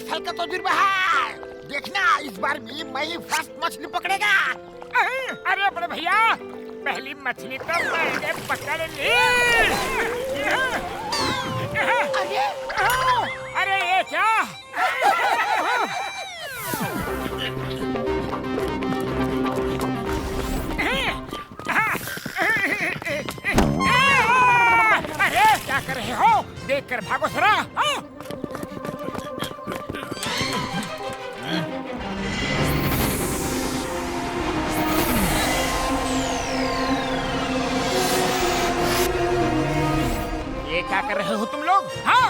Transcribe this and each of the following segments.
साल का तजुर्बा है। देखना इस बार भी मैं ही फर्स्ट मछली पकड़ेगा। अरे बड़े भैया, पहली मछली तो मैंने पकड़ ली। अरे ये क्या? अरे क्या कर रहे हो? देख कर भागो सरा। ये क्या कर रहे हो तुम लोग? हाँ?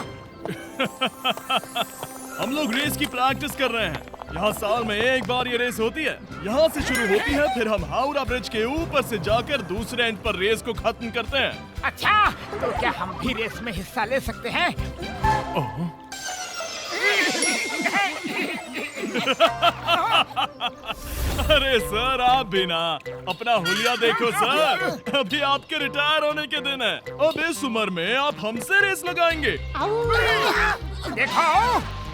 हम लोग रेस की प्रैक्टिस कर रहे हैं। यहाँ साल में एक बार ये रेस होती है। यहाँ से शुरू होती है, फिर हम हावड़ा ब्रिज के ऊपर से जाकर दूसरे एंड पर रेस को खत्म करते हैं। अच्छा, तो क्या हम भी रेस में हिस्सा ले सकते हैं? अरे सर, आप भी ना अपना हुलिया देखो सर। अभी आपके रिटायर होने के दिन है। अब इस उम्र में आप हमसे रेस लगाएंगे? देखो,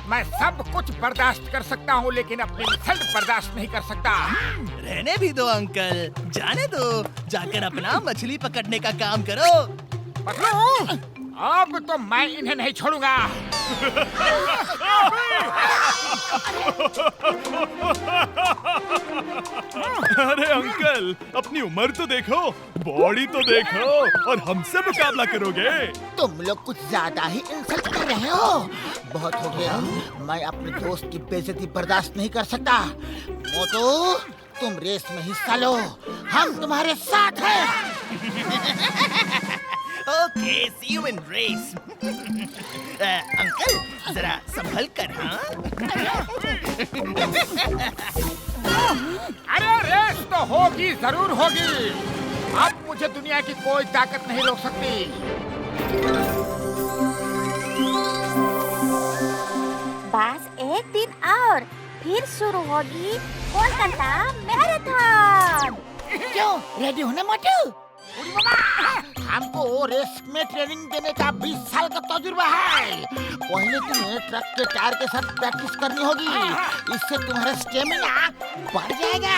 मैं सब कुछ बर्दाश्त कर सकता हूँ, लेकिन अपनी इंसल्ट बर्दाश्त नहीं कर सकता। रहने भी दो अंकल, जाने दो। जाकर अपना मछली पकड़ने का काम करो। पकड़ो, अब तो मैं इन्हें नहीं छोड़ूंगा। अरे अंकल, अपनी उम्र तो देखो, बॉडी तो देखो, और हमसे मुकाबला करोगे? तुम लोग कुछ ज्यादा ही इंसल्ट कर रहे हो। बहुत हो गया। मैं अपने दोस्त की बेइज्जती बर्दाश्त नहीं कर सकता। मोटू, तुम रेस में हिस्सा लो, हम तुम्हारे साथ हैं। Okay, see you in race. Uncle, जरा संभल कर। हाँ? अरे रेस तो होगी, जरूर होगी। अब मुझे दुनिया की कोई ताकत नहीं रोक सकती। बस एक दिन और फिर शुरू होगी कोलकाता मैराथन। क्यों, रेडी हो ना मोटू? हमको रेस में ट्रेनिंग देने का 20 साल का तजुर्बा है। पहले तुम्हें ट्रक के टायर के साथ प्रैक्टिस करनी होगी। इससे तुम्हारा स्टेमिना बढ़ जाएगा।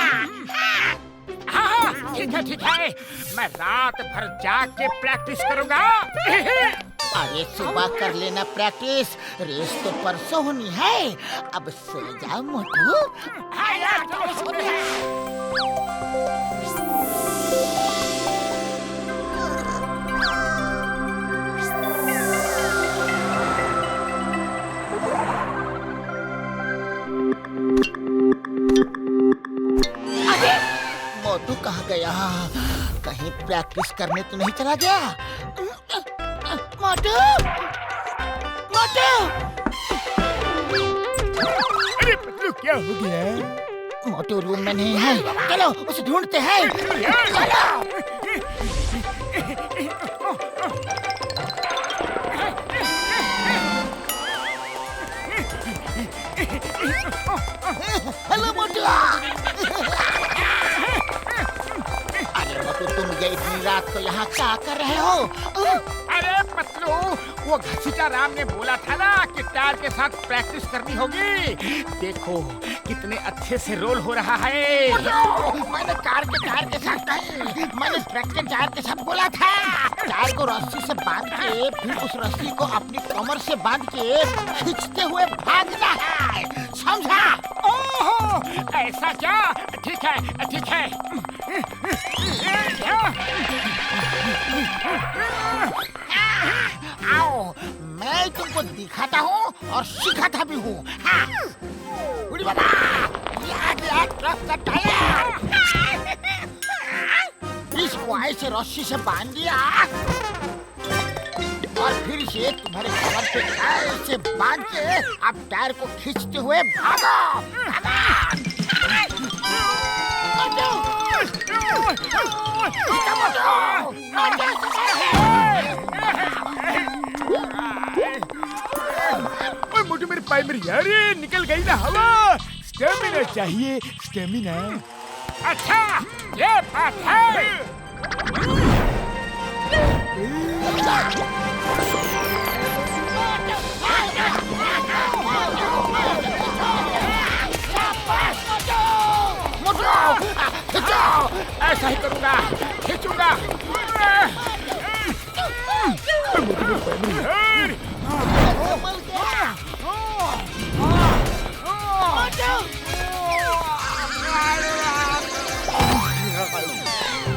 हाँ, ठीक है। मैं रात भर जाग के प्रैक्टिस करूंगा। अरे सुबह कर लेना प्रैक्टिस, रेस तो परसों होनी है। अब सो जाओ मोटू। हाँ यार, चलो सोते हैं। मोटू कहाँ गया? कहीं प्रैक्टिस करने तो नहीं चला गया? मोटू, मोटू! अरे पतलू, क्या हो गया? मोटू रूम में नहीं है। चलो उसे ढूंढते हैं। चलो। हेलो मोटू। अरे मोटू, तुम ये इतनी रात को यहाँ क्या कर रहे हो? अरे पतलू, वो घसीटा राम ने बोला था ना कि टायर के साथ प्रैक्टिस करनी होगी। देखो कितने अच्छे से रोल हो रहा है। मैंने कार के टायर के साथ नहीं, मैंने ट्रक के टायर के साथ बोला था। टायर को रस्सी से बांध के, फिर उस रस्सी को अपनी कमर से बांध के खींचते हुए भागना है, समझा? ओहो, ऐसा क्या? ठीक है। आओ, मैं तुमको दिखाता हूँ और सिखाता भी हूँ। हाँ। उड़ी बाबा, याद ट्रक का टायर। इसको ऐसे रस्सी से बांध दिया और फिर से तुम्हारे कमर पे ऐसे बांध के अब टायर को खींचते हुए भागो। मुझे मेरे पाई मेरी यार निकल गई ना हवा। स्टेमिना चाहिए, स्टेमिना। अच्छा, ये बात है। ऐसा ही करूंगा, खींचूंगा।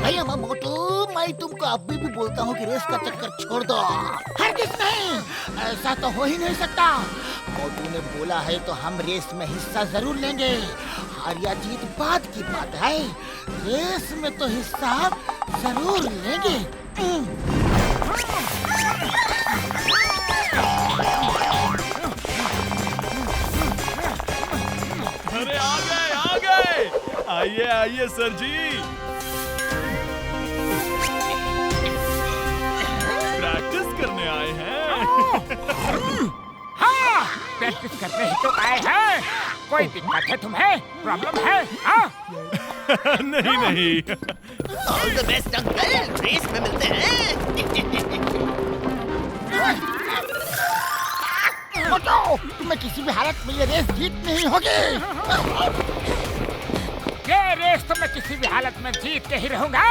भैया मोटू, मैं तुमको अभी भी बोलता हूँ कि रेस का चक्कर छोड़ दो। हरगिज़ नहीं, ऐसा तो हो ही नहीं सकता। मोटू ने बोला है तो हम रेस में हिस्सा जरूर लेंगे। हार या जीत बाद की बात है, रेस में तो हिस्सा जरूर लेंगे। अरे आ गए। आइए आइए सर जी, प्रैक्टिस करने आए हैं। हाँ, प्रैक्टिस करने ही तो आए हैं। कोई दिक्कत है तुम्हें? प्रॉब्लम है? हाँ? नहीं। All the best uncle, race में मिलते हैं। मोटू, तुम्हें किसी भी हालत में ये रेस जीतनी ही होगी। ये रेस तो मैं किसी भी हालत में जीत के ही रहूंगा।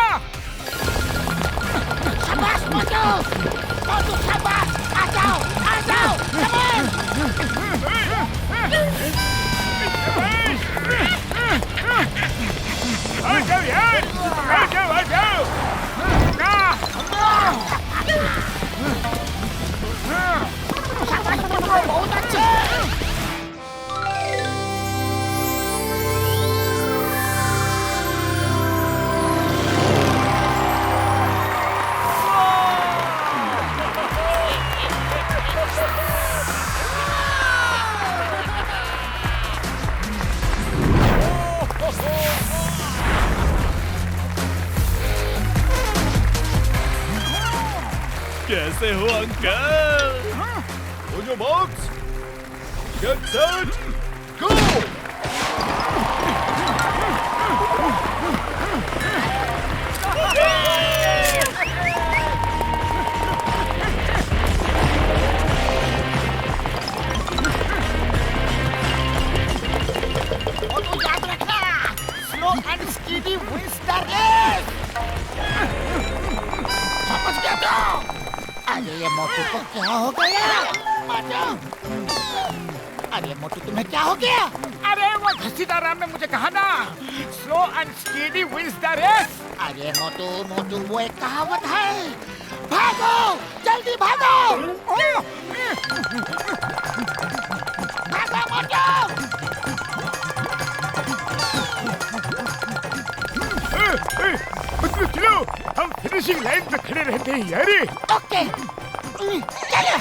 शाबाश मोटू, मोटू शाबाश, आ जाओ, आ जाओ यार, आ जाओ। बहुत अच्छे। कैसे हो uncle? On your marks, get set, go! Motu याद रखना, slow and speedy wins the race. समझ गया तो? अरे ये मोटू को क्या हो गया? अरे मोटू तुम्हें क्या हो गया? अरे वो घसीदार राम ने मुझे कहा ना, slow and speedy wins the race. अरे मोटू वो एक कहावत है। भागो, जल्दी भागो। भागो मोटू। चलो, हम फिनिशिंग लाइन पे खड़े रहते हैं यार। ओके, चलो।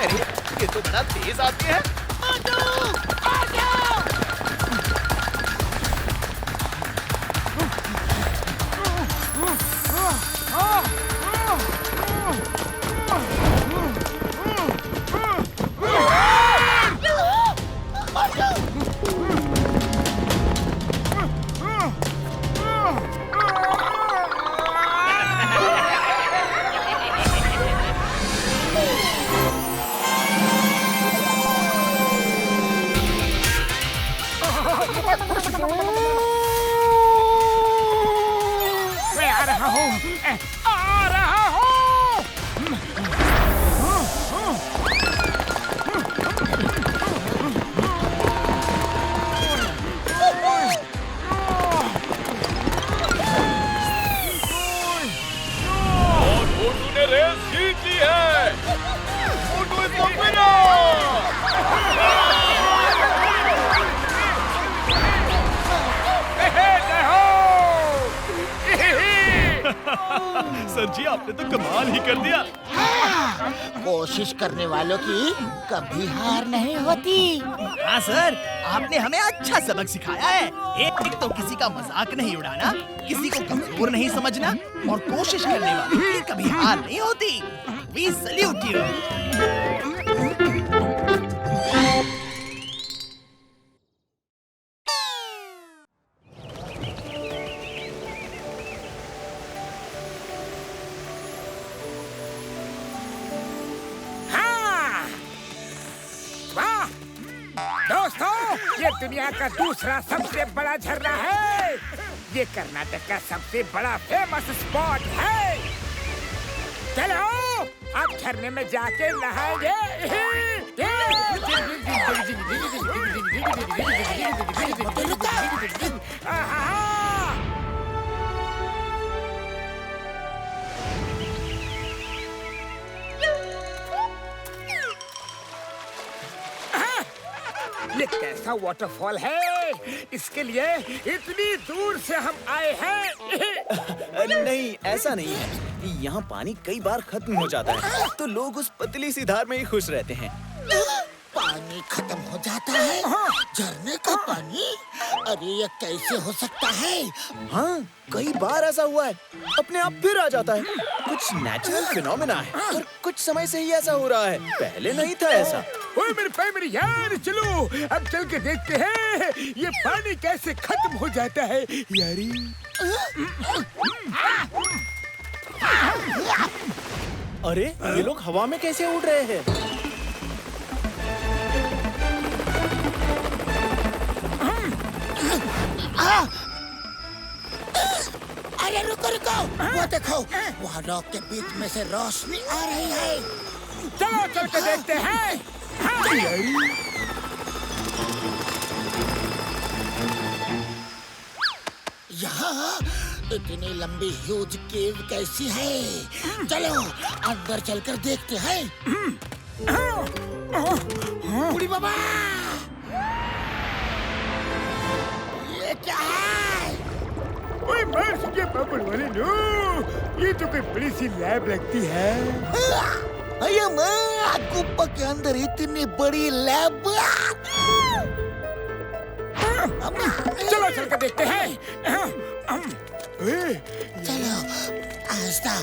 अरे ये तो बड़ा तेज आती है। मैं आ रहा हूँ। और मोटू ने रेस जीत ली है। मोटू इज द विनर। सर जी आपने तो कमाल ही कर दिया। कोशिश करने वालों की कभी हार नहीं होती। हाँ सर, आपने हमें अच्छा सबक सिखाया है। एक तो किसी का मजाक नहीं उड़ाना, किसी को कमजोर नहीं समझना और कोशिश करने वालों की कभी हार नहीं होती। We salute you. हाँ, वाह दोस्तों, ये दुनिया का दूसरा सबसे बड़ा झरना है। ये कर्नाटक का सबसे बड़ा फेमस स्पॉट है। चलो अब झरने में जाके नहाएंगे। ये कैसा वाटरफॉल है? इसके लिए इतनी दूर से हम आए हैं। नहीं, ऐसा नहीं है। यहाँ पानी कई बार खत्म हो जाता है, तो लोग उस पतली सी धार में ही खुश रहते हैं। पानी खत्म हो जाता है? झरने का पानी? अरे ये कैसे हो सकता है? हाँ, कई बार ऐसा हुआ है। अपने आप फिर आ जाता है। कुछ नेचुरल फिनोमेना है और कुछ समय से ही ऐसा हो रहा है। पहले नहीं था ऐसा। ओए मेरे भाई, मेरे यार, चलो अब चल के देखते हैं ये पानी कैसे खत्म हो जाता है यारी। अरे ये लोग हवा में कैसे उड़ रहे हैं? अरे रुको रुको, वो देखो, वहाँ रॉक के बीच में से रोशनी आ रही है। चलो चल के देखते हैं। यहाँ इतनी लंबी ह्यूज केव कैसी है? चलो अंदर चलकर देखते हैं। बुढ़ी बाबा, ये क्या है? ओए मार सके पापड़ वाले लोग, ये तो कोई बड़ी सी लैब लगती है। अरे माँ, गुप्पा के अंदर इतनी बड़ी लैब। चलो चल के देखते हैं। चलो आस्था।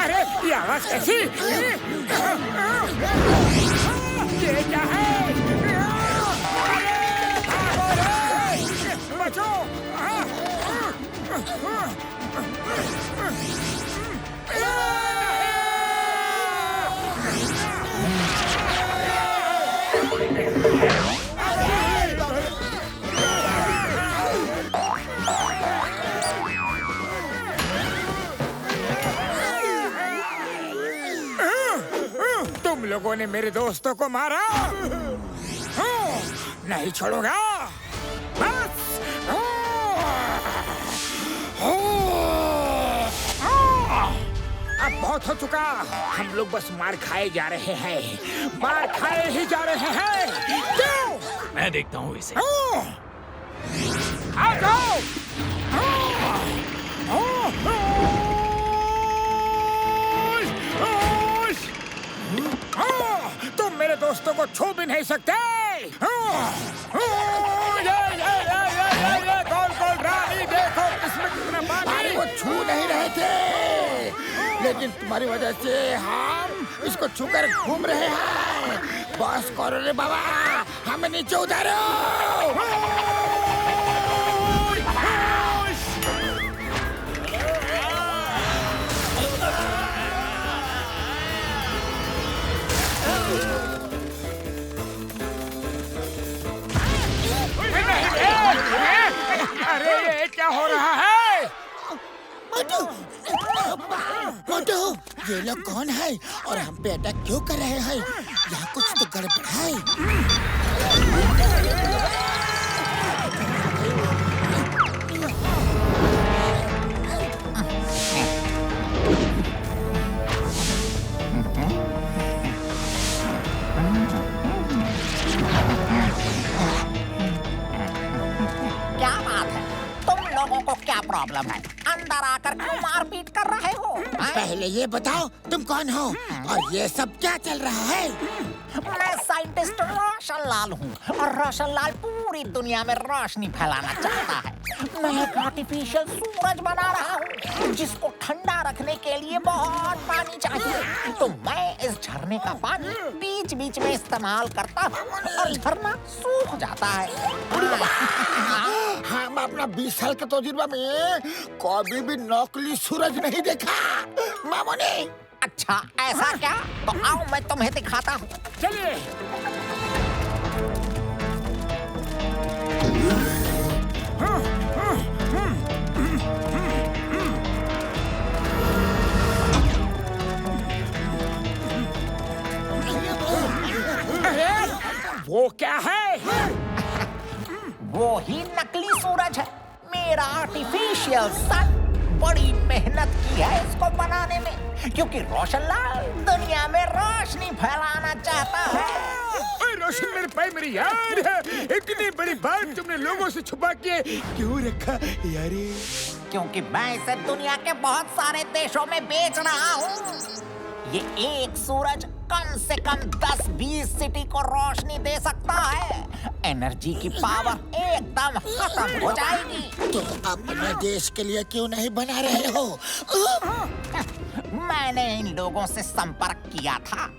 अरे ये आवाज कैसी? ये क्या है? बचो! तुम लोगों ने मेरे दोस्तों को मारा, नहीं छोड़ूंगा। बस अब बहुत हो चुका। हम लोग बस मार खाए जा रहे हैं, मार खाए ही जा रहे हैं। क्यों? मैं देखता हूँ इसे। आ जाओ। तुम मेरे दोस्तों को छू भी नहीं सकते। गोल गोल रानी, देखो इसमें कितना पानी। अरे वो छू नहीं रहे थे, लेकिन तुम्हारी वजह से हम इसको छूकर घूम रहे हैं। बस करो रे बाबा, हमें नीचे उतारो। अरे ये क्या हो रहा है? मोटू, मोटू, ये लोग कौन है और हम पे अटैक क्यों कर रहे हैं? यहाँ कुछ तो गड़बड़ है। क्या बात है? तुम लोगों को क्या प्रॉब्लम है? अंदर आकर क्यों मारपीट कर रहे हो? हैं? पहले ये बताओ तुम कौन हो और ये सब क्या चल रहा है? मैं साइंटिस्ट रोशन लाल हूँ और रोशन लाल पूरी दुनिया में रोशनी फैलाना चाहता है। मैं एक आर्टिफिशियल सूरज बना रहा हूँ जिसको ठंडा रखने के लिए बहुत पानी चाहिए। तो मैं इस झरने का पानी बीच बीच में इस्तेमाल करता हूँ और झरना सूख जाता है। हम अपना 20 साल के तजुर्बा में कभी भी नकली सूरज नहीं देखा मामूनी। अच्छा ऐसा क्या? तो आओ मैं तुम्हें दिखाता हूँ। चलिए। वो क्या है? वो ही नकली सूरज है, मेरा आर्टिफिशियल सन। बड़ी मेहनत की है इसको बनाने में क्योंकि रोशनलाल दुनिया में रोशनी फैलाना चाहता है। रोशन मेरे भाई मेरी यार है। इतनी बड़ी बात तुमने लोगों से छुपा के क्यों रखा यारी? क्योंकि मैं इसे दुनिया के बहुत सारे देशों में बेच रहा हूँ। ये एक सूरज कम से कम 10-20 सिटी को रोशनी दे सकता है। एनर्जी की पावर एकदम खत्म हो जाएगी। तो अपने देश के लिए क्यों नहीं बना रहे हो? मैंने इन लोगों से संपर्क किया था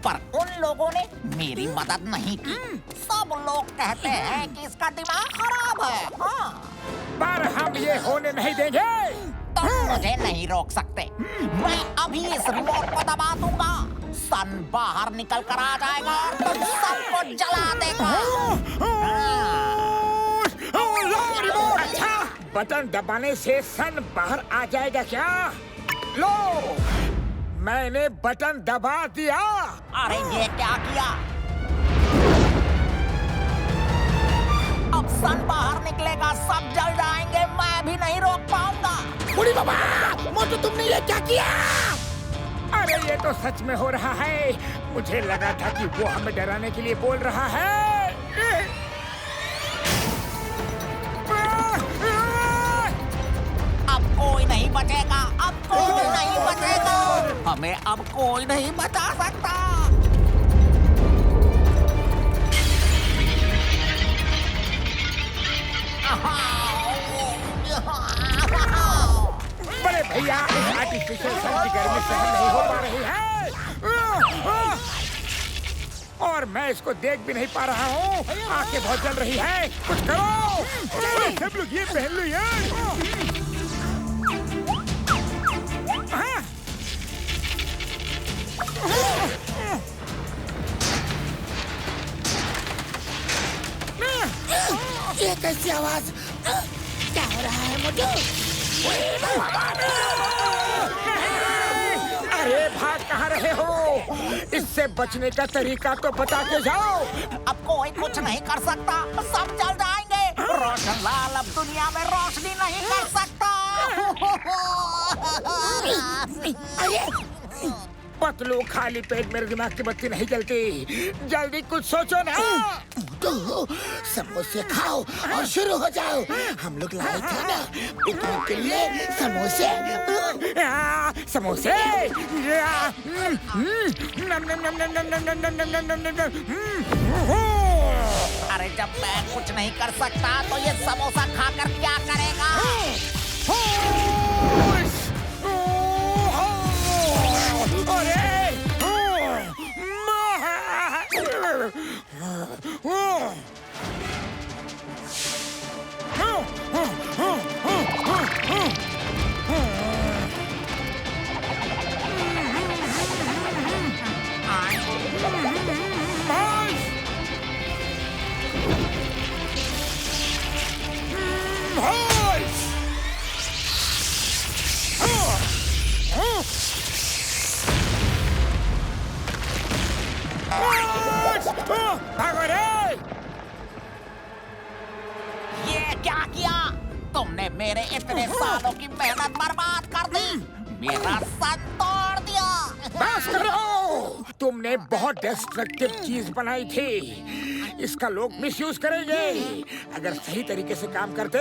पर उन लोगों ने मेरी मदद नहीं की। सब लोग कहते हैं कि इसका दिमाग खराब है। हाँ। पर हम ये होने नहीं देंगे। तुम मुझे नहीं रोक सकते। मैं अभी इस रिमोट को दबा दूंगा, सन बाहर निकल कर आ जाएगा और तुम सबको जला देगा। अच्छा, बटन दबाने से सन बाहर आ जाएगा क्या? लो, मैंने बटन दबा दिया। अरे ये क्या किया? अब सन बाहर निकलेगा, सब जल जाएंगे, मैं भी नहीं रोक पाऊंगा। बुढ़ी बाबा, मोटू तुमने ये क्या किया? अरे ये तो सच में हो रहा है। मुझे लगा था कि वो हमें डराने के लिए बोल रहा है। अब कोई नहीं बचेगा, अब कोई नहीं बचेगा। हमें अब कोई नहीं बचा सकता। बड़े भैया, इस आर्टिफिशियल सन की गर्मी सहन नहीं हो पा रही है और मैं इसको देख भी नहीं पा रहा हूँ। आंखें बहुत जल रही है। कुछ करो। सब लोग ये पहन लो यार। ये कैसी आवाज? क्या हो रहा है मोटू? अरे भाग कहाँ रहे हो? इससे बचने का तरीका तो बता के जाओ। अब कोई कुछ नहीं कर सकता, सब जल जाएंगे। रोशनलाल अब दुनिया में रोशनी नहीं कर सकता। पतलू, खाली पेट मेरे दिमाग की बत्ती नहीं जलती। जल्दी कुछ सोचो ना। तो समोसे खाओ और शुरू हो जाओ। हम लोग लाए थे ना पिकनिक के लिए समोसे। समोसे। अरे जब मैं कुछ नहीं कर सकता तो ये समोसा खाकर क्या करेगा? भागो रे! ये क्या किया? तुमने मेरे इतने सालों की मेहनत बर्बाद कर दी। मेरा सन तोड़ दिया। बस करो! तुमने बहुत डिस्ट्रक्टिव चीज बनाई थी। इसका लोग मिसयूज करेंगे। अगर सही तरीके से काम करते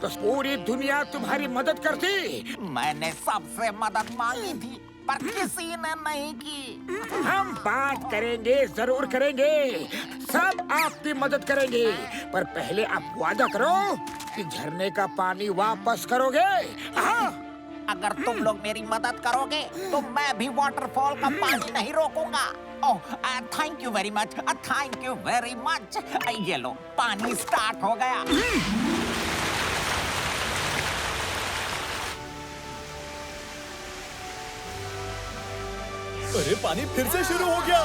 तो पूरी दुनिया तुम्हारी मदद करती। मैंने सबसे मदद मांगी थी पर किसी ने नहीं की। हम बात करेंगे, जरूर करेंगे, सब आपकी मदद करेंगे, पर पहले आप वादा करो कि झरने का पानी वापस करोगे। हाँ। अगर तुम लोग मेरी मदद करोगे तो मैं भी वाटरफॉल का पानी नहीं रोकूंगा। Oh, thank you very much, thank you very much. ये लो, पानी स्टार्ट हो गया। अरे पानी फिर से शुरू हो गया।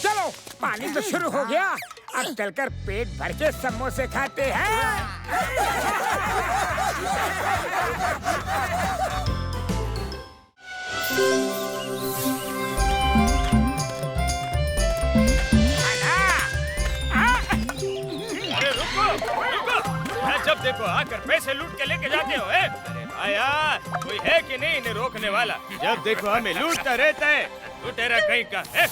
चलो, पानी तो शुरू हो गया, अब चलकर पेट भर के समोसे खाते हैं। अरे रुको रुको, जब देखो आकर पैसे लूट के लेके जाते हो। अरे भाया, कोई है कि नहीं इन्हें रोकने वाला? जब देखो हमें लूटता रहता है, लुटेरा कहीं का है।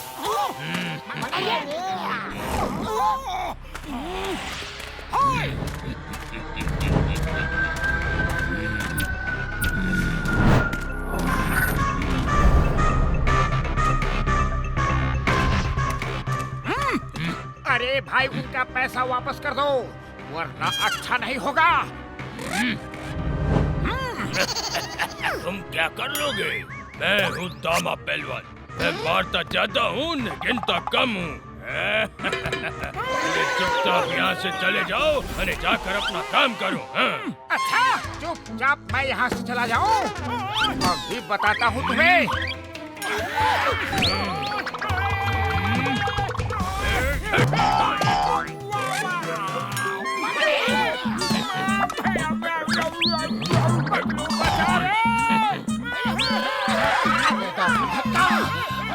अरे भाई, उनका पैसा वापस कर दो वरना अच्छा नहीं होगा। तुम क्या कर लोगे? मैं हूँ दामा पहलवान, मैं मारता ज्यादा हूँ गिनता कम हूँ। चुपचाप यहाँ से चले जाओ और जाकर अपना काम करो। हाँ? अच्छा, चुपचाप मैं यहाँ से चला जाऊँ? अभी बताता हूँ तुम्हें।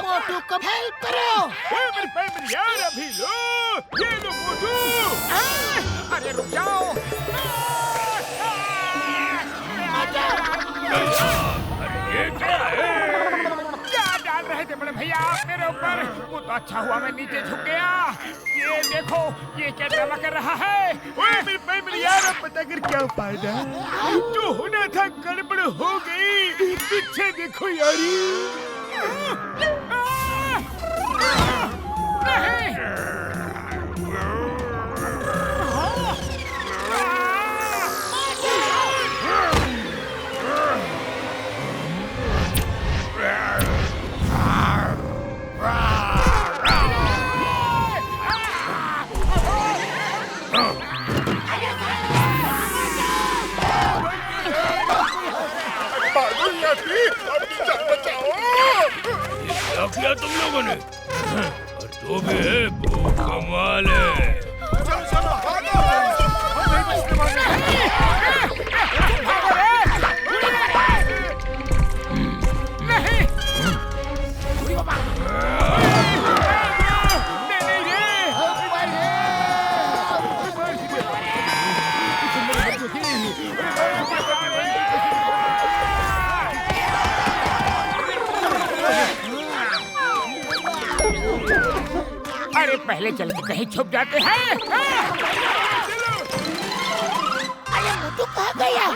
मोटू को हेल्प करो। यार अभी लो, ये लो मोटू। अरे रुक जाओ। ये क्या है? क्या डाल रहे थे बड़े भैया आप मेरे ऊपर? वो तो अच्छा हुआ मैं नीचे झुक गया। ये देखो, ये क्या ड्रामा कर रहा है? ओए मेरे भाई, मेरे यार, अब पता कर क्या फायदा? जो होना था गड़बड़ हो गई। पीछे देखो यारी। नहीं। क्या किया तुम लोगों ने? और तो भी है, बहुत कमाल है। अरे पहले चल के कहीं छुप जाते हैं। अरे मोटू कहाँ गया?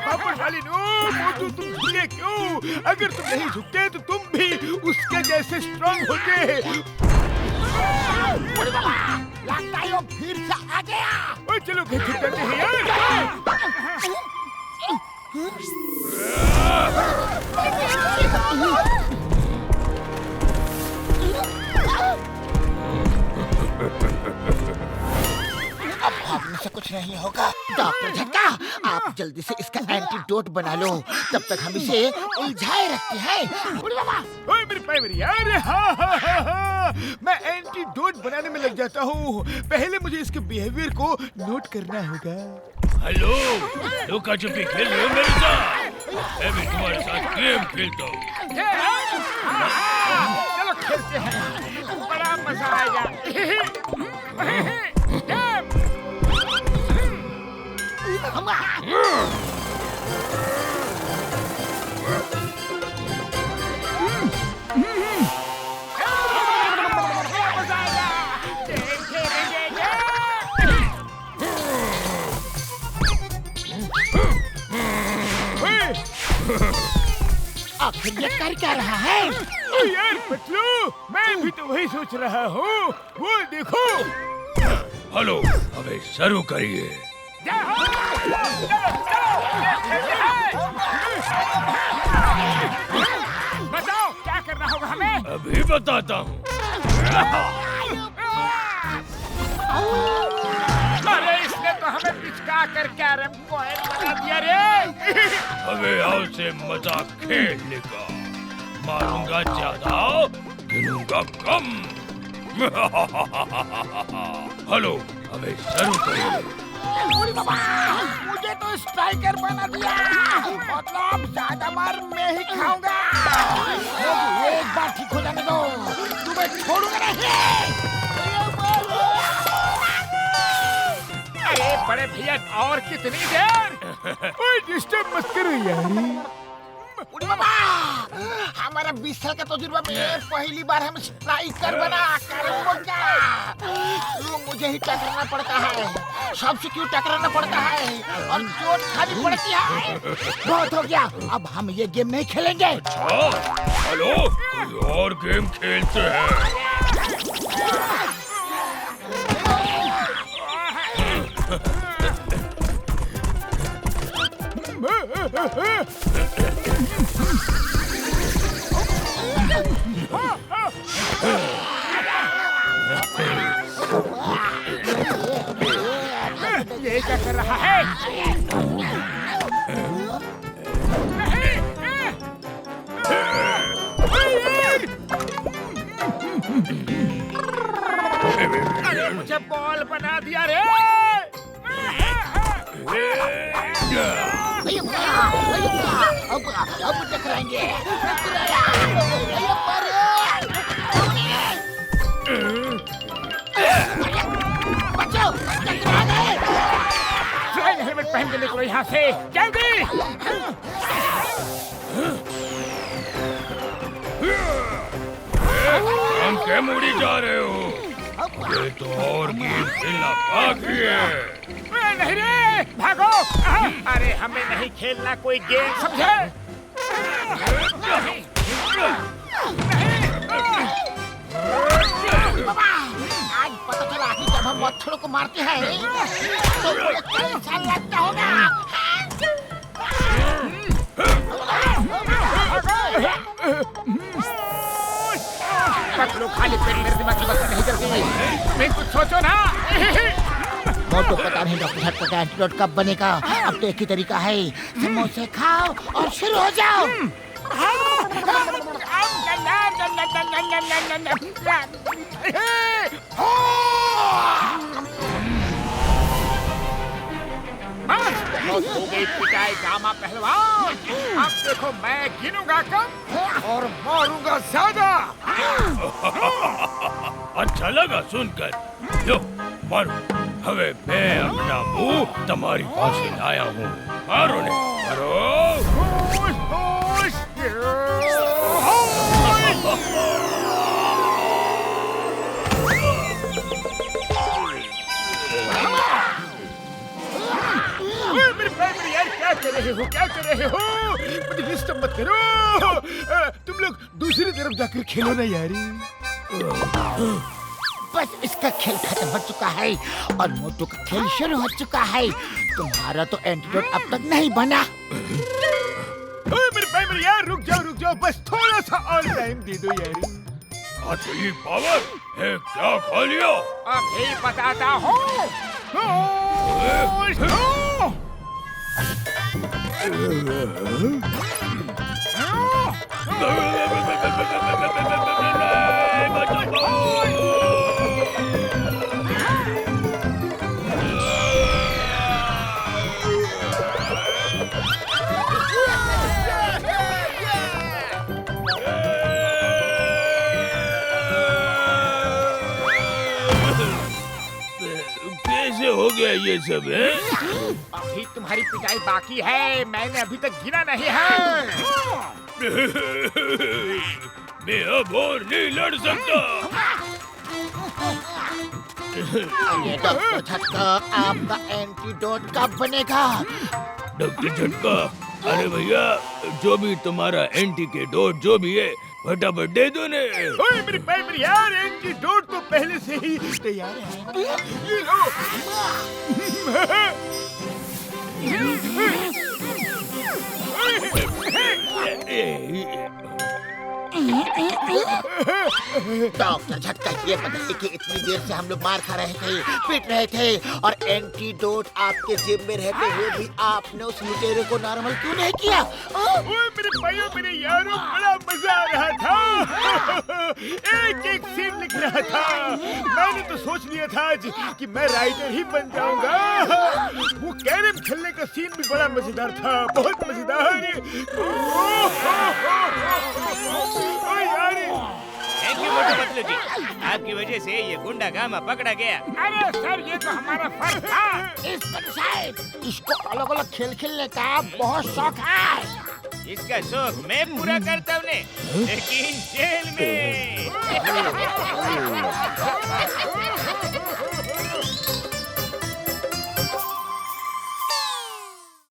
पापड़ वाली नो, मोटू तुम झुके क्यों? अगर तुम नहीं झुकते तो तुम भी उसके जैसे स्ट्रांग होते। लगता है वो फिर से आ गया। ओ चलो कहीं छुप जाते हैं यार। अब भागने से कुछ नहीं होगा। डॉक्टर झटका, आप जल्दी से इसका एंटीडोट बना लो, तब तक हम इसे उलझाए रखते हैं। ओए मेरे भाई, मेरे यार, हाँ। मैं एंटीडोट बनाने में लग जाता हूँ। पहले मुझे इसके बिहेवियर को नोट करना होगा। हेलो, लुका छुपी खेल रहे हो मेरे साथ? मैं भी तुम्हारे साथ गेम खेलता हूँ। चलो खेलते हैं, बड़ा मजा आएगा। आखिर ये कर क्या रहा है? यार पतलू, मैं भी तो वही सोच रहा हूँ। वो देखो। हेलो, अबे शुरू करिए। बताओ क्या करना होगा हमें? अभी बताता हूँ। अरे इसने तो हमें पिचका कर कैरम कॉइन बना दिया रे। हमें हाउ से मजा खेलने का। मारूंगा ज्यादा, गिनूंगा कम। हेलो, हमें शुरू करिए। मुझे तो स्ट्राइकर बना दिया। मतलब ज्यादा मार मैं ही खाऊंगा। एक बार ठीक हो जाने दो, तुम्हें छोड़ूंगा नहीं। अरे बड़े भैया, और कितनी देर? ओए डिस्टर्ब मत करो यारी। उड़ी बाबा, हमारा 20 साल का तजुर्बा में पहली बार हम स्ट्राइकर बना तो मुझे ही टकराना पड़ता है। सबसे क्यों टकराना पड़ता है और चोट खानी पड़ती है। बहुत हो गया, अब हम ये गेम नहीं खेलेंगे। हेलो, कोई और गेम खेलते हैं। ये क्या कर रहा है? अरे मुझे बॉल बना दिया रे। अब टकराएंगे। बचाओ, टकरा गए। फ्लाइंग हेलमेट पहन के निकलो यहाँ से, जल्दी। हम क्यों मुड़ी जा रहे हो? ये तो और गेम खेलना बाकी है। नहीं रे, भागो। अरे हमें नहीं खेलना कोई गेम, समझे? बाबा, आज पता चला कि जब हम मच्छरों को मारते हैं तो मुझे कैसा लगता होगा। पतलू खाली पेट मेरे दिमाग की बत्ती नहीं जलती। मैं कुछ सोचो ना। वो तो पता नहीं डॉक्टर झटपट का एंटीडोट कब बनेगा। अब तो एक ही तरीका है, समोसे खाओ और शुरू हो जाओ। बहुत हो गई पिटाई गामा पहलवान। अब देखो मैं गिनूंगा कम और मारूंगा ज्यादा। अच्छा लगा सुनकर। लो मारो, हवे मैं अपना मुंह तुम्हारी पास लाया हूँ। मारो ने, मारो। क्या कर रहे हो? मुझे डिस्टर्ब मत करो। तुम लोग दूसरी तरफ जाकर खेलो ना यारी। बस इसका खेल खत्म हो चुका है और मोटू का खेल शुरू हो चुका है। तुम्हारा तो एंटीडोट अब तक नहीं बना। मेरे भाई यार, रुक जाओ, बस थोड़ा सा और टाइम दे दो यारी। असली पावर है, क्या खा लिया? अभी बताता हूँ। ये सब है? अभी तुम्हारी पिटाई बाकी है, मैंने अभी तक गिना नहीं है। मैं अब और नहीं लड़ सकता। ये डॉक्टर झटका, आपका एंटीडोट कब बनेगा? डॉक्टर झटका, अरे भैया, जो भी तुम्हारा एंटीडोट जो भी है, फटाफट दे दो ने। ओए मेरे पैर मेरे यार, एंटीडोट तो पहले से ही तैयार है। ये लो। डॉक्टर झटका, ये बताइए कि इतनी देर से हम लोग मार खा रहे थे, पीट रहे थे, और एंटीडोट आपके जेब में रहते हुए भी आपने उस लुटेरे को नॉर्मल क्यों नहीं किया? ओए मेरे भाइयों मेरे यारों, बड़ा मजा आ रहा था। एक एक सीन लिख रहा था। मैंने तो सोच लिया था आज कि मैं राइटर ही बन जाऊंगा। वो कैरम खेलने का सीन भी बड़ा मजेदार था, बहुत मजेदार। थैंक यू मोटू पतलू जी, आपकी वजह से ये गुंडा गामा पकड़ा गया। अरे सर, ये तो हमारा फर्ज था। इंस्पेक्टर साहब, इसको अलग अलग खेल खेलने का बहुत शौक है। इसका शौक मैं पूरा करता हूँ, लेकिन जेल में।